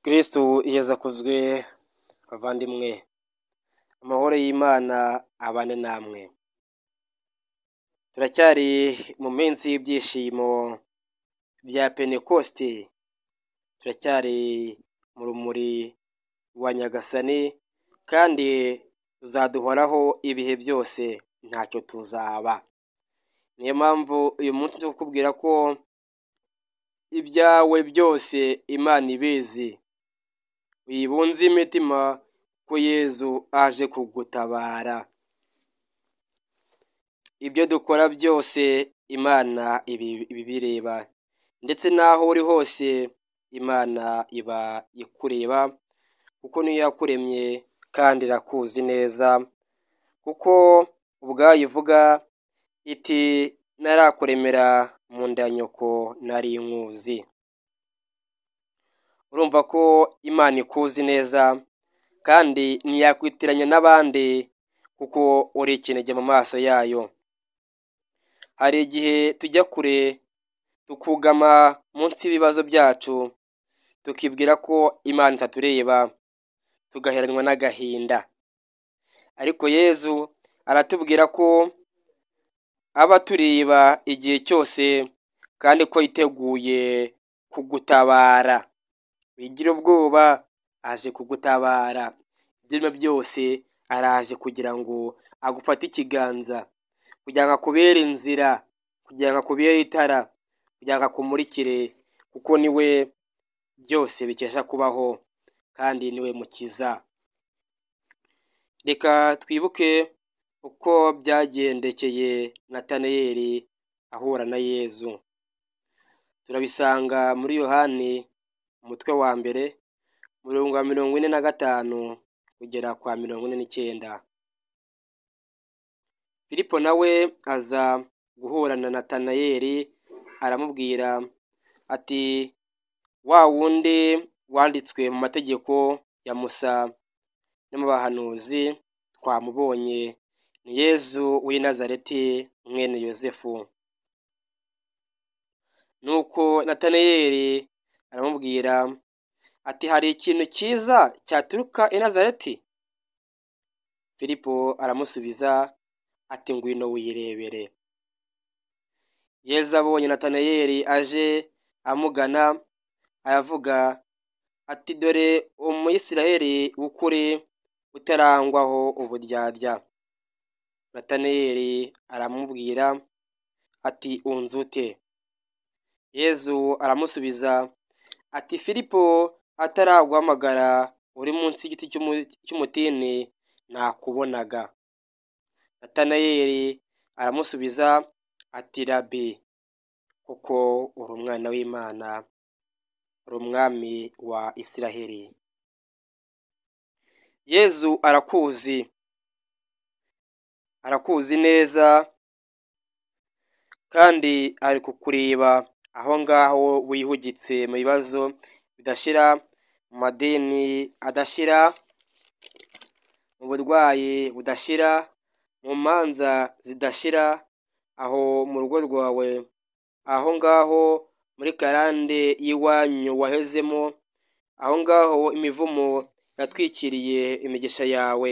Kristo yeza kuzwe bavandimwe, amahoro y'Imana abane namwe. Turacyari mu minsi y'ibyishimo bya Pentekoste, turacyari mu rumuri rwa Nyagasani kandi tuzaduhoraho ibihe byose, ntacyo tuzaba. Niyo mpamvu uyu munsi ndi kukubwira ko ibyawe byose Imana ibizi, wibunze imitima ko Yezu aje kugutabara. Ibyo dukora byose Imana ibireba, ndetse n'aho uri hose Imana iba ikureba, kuko niyo yakuremye kandi irakuzi neza, kuko ubwayo ivuga iti narakuremera mu nda ya nyoko nari nkuzi. Urumva ko Imana ikuzi neza kandi ntiyakwitiranya n'abandi, kuko uri ikinege mu maso yayo. Hari igihe tujya kure tukugama munsi y'ibibazo byacu, tukibwira ko Imana itatureba, tugaheranwa n'agahinda. Ariko Yezu aratubwira ko aba tureba igihe cyose kandi ko yiteguye kugutabara. Wigira ubwoba, aje kugutabara. Ibyo byose araje kugira ngo agufate ikiganza, kugira ngo akubere inzira, kugira ngo akubere itara, kugira ngo akumurikire, kuko niwe byose bikesha kubaho kandi niwe mukiza. Reka twibuke uko byagendekeye Natanayeli ahura na Yezu. Turabisanga muri Yohani umutwe wa mbere, umurongo wa 45 kugera kwa 49. Filipo nawe aza guhura na Natanayeli, aramubwira ati wa wundi wanditswe mu mategeko ya Musa no mu bahanuzi twamubonye, ni Yezu w'i Nazareti mwene Yosefu. Nuko Natanayeli aramubwira ati hari ikintu cyiza cyaturuka i Nazareti? Filipo aramusubiza ati ngwino wirebere. Yezu abonye Natanayeli aje amugana, aravuga ati dore Umuyisiraheli w'ukuri utarangwaho uburyarya. Natanayeli aramubwira ati unzi ute? Yezu aramusubiza ati Filipo ataraguhamagara uri munsi y'igiti cy'umutini nakubonaga. Natanayeli aramusubiza ati Rabi, kuko uri umwana w'Imana, uri umwami wa Isiraheli. Yezu arakuzi neza kandi ari kukureba aho ngaho wihugitse mu bibazo bidashira, mu madini adashira, mu burwayi budashira, mu manza zidashira, aho mu rugo rwawe, aho ngaho muri karande y'iwanyu wahezemo, aho ngaho imivumo yatwikiriye imigisha yawe.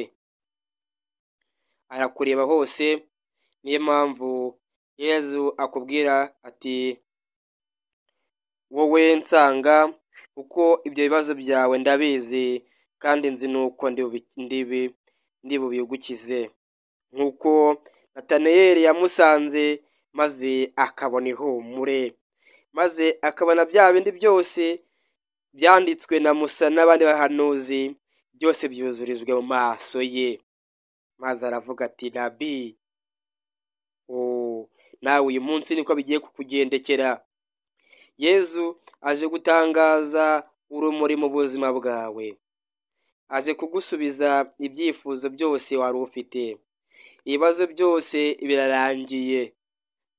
Arakureba hose, niyo mpamvu Yezu akubwira ati wowe nsanga, kuko ibyo bibazo byawe ndabizi kandi nzi nuko ndi bubigukize. Nk'uko Natanayeli yamusanze maze akabona ihumure, maze akabona bya bindi byose byanditswe na Musa n'abandi bahanuzi, byose byuzurijwe mu maso ye. Maze aravuga ati Rabi, nawe uyu munsi niko bigiye kukugendekera. Yezu aje gutangaza urumuri mu buzima bwawe, aje kugusubiza ibyifuzo byose wari ufite. Ibibazo byose birarangiye,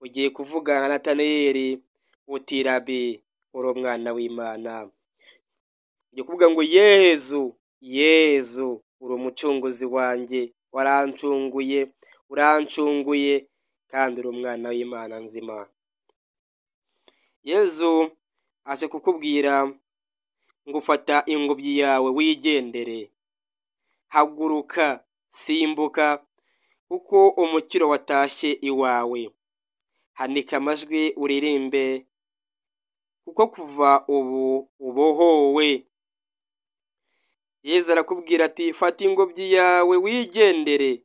ugiye kuvuga nka Natanayeli uti Rabi, uri umwana w'Imana. Ugiye kuvuga ngo Yezu uri umucunguzi wanjye, urancunguye kandi uri umwana w'Imana nzima. Yezu aje kukubwira ngo fata ingobyi yawe wigendere. Haguruka, simbuka, kuko umukiro watashye iwawe. Hanika amajwi uririmbe, kuko kuva ubu ubohowe. Yesu arakubwira ati fata ingobyi yawe wigendere.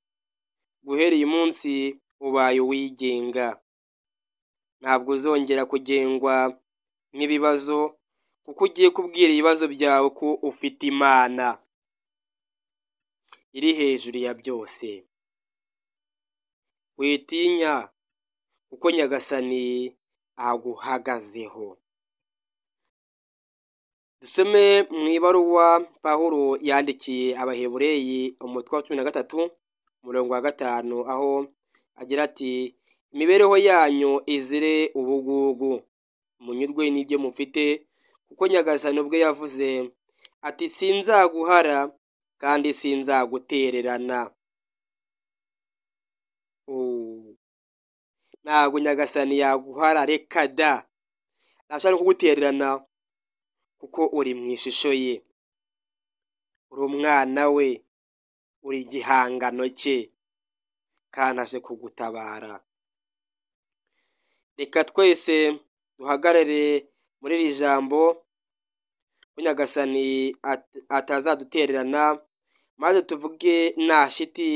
Guhereye umunsi ubaye uwigenga. Ntabwo uzongera kugengwa n'ibibazo, kuko ugiye kubwira ibibazo byawe ko ufite Imana iri hejuru ya byose. Witinya, kuko Nyagasani aguhagazeho. Dusome mu ibaruwa Pawulo yandikiye Abahebureyi umutwe wa 13 umurongo wa 5, aho agira ati imibereho yanyu izire ubugugu, munyurwe n'ibyo mufite, kuko Nyagasani ubwe yavuze ati sinzaguhara kandi sinzagutererana. Ntabwo Nyagasani yaguhara, reka da, ntashaka kugutererana, kuko uri mu ishusho ye, uri umwana we, uri igihangano cye, kandi aje kugutabara. Reka twese duhagarare muri iri jambo ko Nyagasani atazadutererana, maze tuvuge nta shiti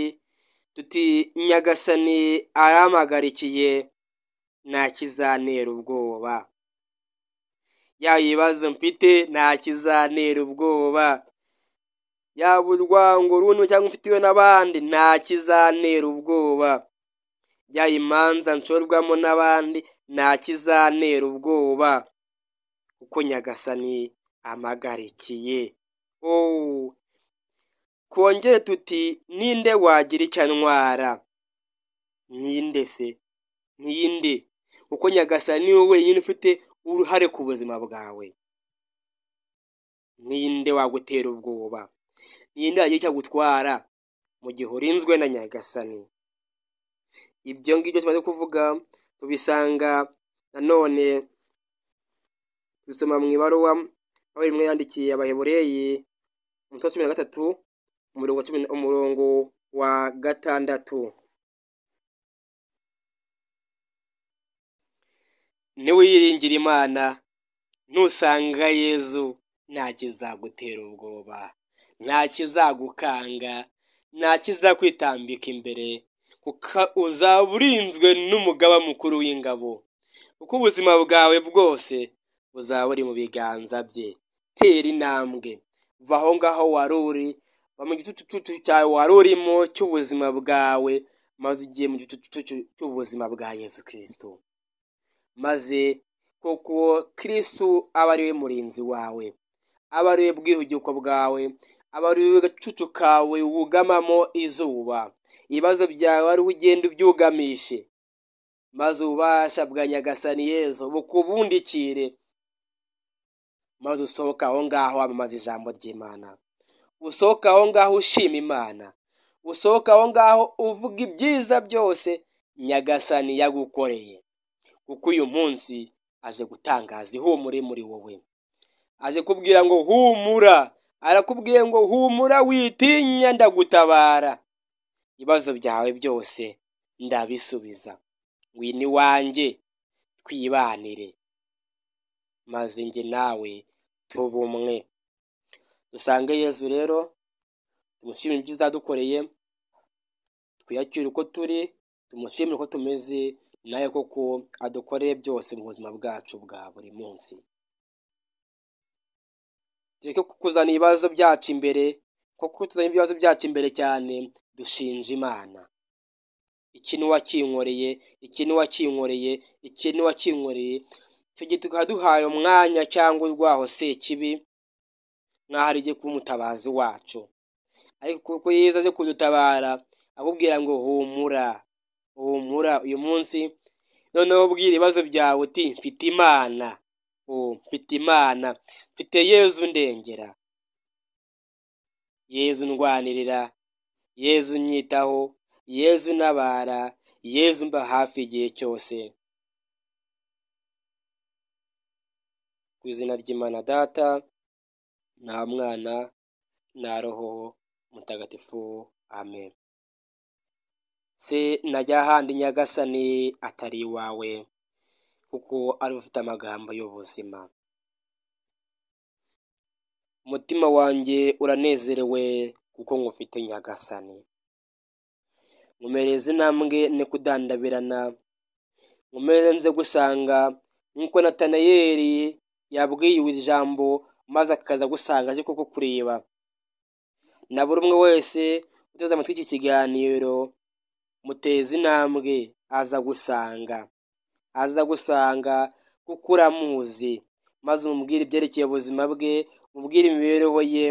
tuti Nyagasani arampagarikiye, nta kizantera ubwoba. Yaba ibibazo mfite nta kizantera ubwoba, yaba urwango runtu cyangwa mfitiwe n'abandi nta kizantera ubwoba, yaba imanza nshorwamo n'abandi nta kizantera ubwoba, kuko Nyagasani ampagarikiye. Twongere tuti ninde wagira icyo antwara? Ninde se? Ninde? Kuko Nyagasani niwe wenyine ufite uruhare ku buzima bwawe. Ninde wagutera ubwoba? Ninde wagira icyo agutwara mu gihe urinzwe na Nyagasani? Ibyo ngibyo tumaze kuvuga tubisanga nanone dusoma mu ibaruwa aho rimwe yandikiye Abahebureyi umutwe wa 13 umurongo wa 6. Niwiringira Imana, nusanga Yezu, nta kizagutera ubwoba, nta kizagukanga, nta kizakwitambika imbere, kuko uzaba urinzwe n'umugaba mukuru w'ingabo, kuko ubuzima bwawe bwose buzaba buri mu biganza bye. Tera intambwe, va aho ngaho wari uri, va mu gicucu cyawe wari urimo cy'ubuzima bwawe, maze ugiye mu gicucu cy'ubuzima bwa Yesu Kristo, maze kuko Kristo aba ari we murinzi wawe, aba ari we bwihugiko bwawe, aba ari we gacucu kawe wugamamo izuba. Ibibazo byawe ari ugenda ubyugamishe, maze ububasha bwa Nyagasani Yesu bukubundikire, maze usohoka aho ngaho wamamaza ijambo ry'Imana, usohoka aho ngaho ushima Imana, usohoka aho ngaho uvuga ibyiza byose Nyagasani yagukoreye, kuko uyu munsi aje gutangaza ihumure muri wowe. Aje kubwira ngo humura, arakubwiye ngo humura witinya, ndagutabara. Ibibazo byawe byose ndabisubiza, ngwino wanjye twibanire, maze njye nawe tube umwe. Dusange Yesu rero, tumushimire ibyiza yadukoreye, twiyakire uko turi, tumushimire uko tumeze, naye koko adukoreye byose mu buzima bwacu bwa buri munsi. Tureke kuzana ibibazo byacu imbere, kuko tuzanye ibibazo byacu imbere cyane dushinja Imana. Ikintu wakinkoreye, ikintu wakinkoreye, ikintu wakinkoreye, tugiye tukaduhaye umwanya cyangwa urwaho Sekibi, nk'aho ari kuba umutabazi wacu. Ariko kuko Yesu aje kudutabara, akubwira ngo humura, humura uyu munsi, noneho ubwira ibibazo byawe uti mfite Imana, mfite Imana, mfite Yesu ndengera, Yesu ndwanirira, Yesu nyitaho, Yesu ntabara, Yesu mba hafi igihe cyose. Ku izina ry'Imana Data nta mwana na roho mutagatifu, amen. Se najya handi nyagasani atari iwawe, kuko ari ufite amagambo y'ubuzima. Umutima wanjye uranezerewe kuko ngufite nyagasani. Nkomereza intambwe ne kudandabirana, nkomeze nze gusanga nk'uko Natanayeli yabwiwe ijambo maze akaza gusanga aje koko kureba. Na buri umwe wese uteze amatwi iki kiganiro, muteze intambwe aza gusanga kuko uramuzi, maze umubwire ibyerekeye ubuzima bwe, umubwire imibereho ye,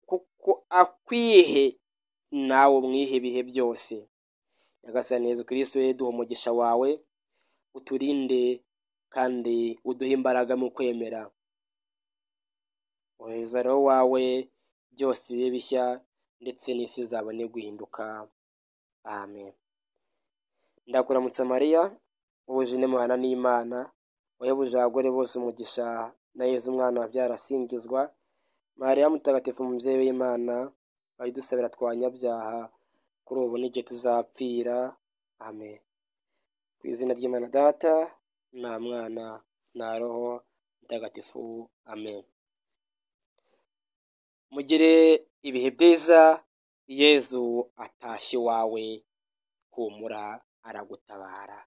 kuko akwihe nawe umwihe ibihe byose. Nyagasani Yezu Kristo, duha umugisha wawe, uturinde kandi uduhe imbaraga mu kwemera. Ohereza roho wawe, byose bibe bishya, ndetse n'isi izabone guhinduka. Amen. Ndakuramutsa Mariya, ubujene muhana n'Imana, wahebuje abagore bose umugisha, na Yezu umwana wabyara asingizwa. Mariya mutagatifu, umubyeyi w'Imana, wayidusabira twanyabyaha, kuri ubu n'igihe tuzapfira. Amen. Ku izina ry'Imana Data, na Mwana, na Roho mutagatifu. Amen. Mugire ibihe byiza. Yezu atashye iwawe, humura aragutabara.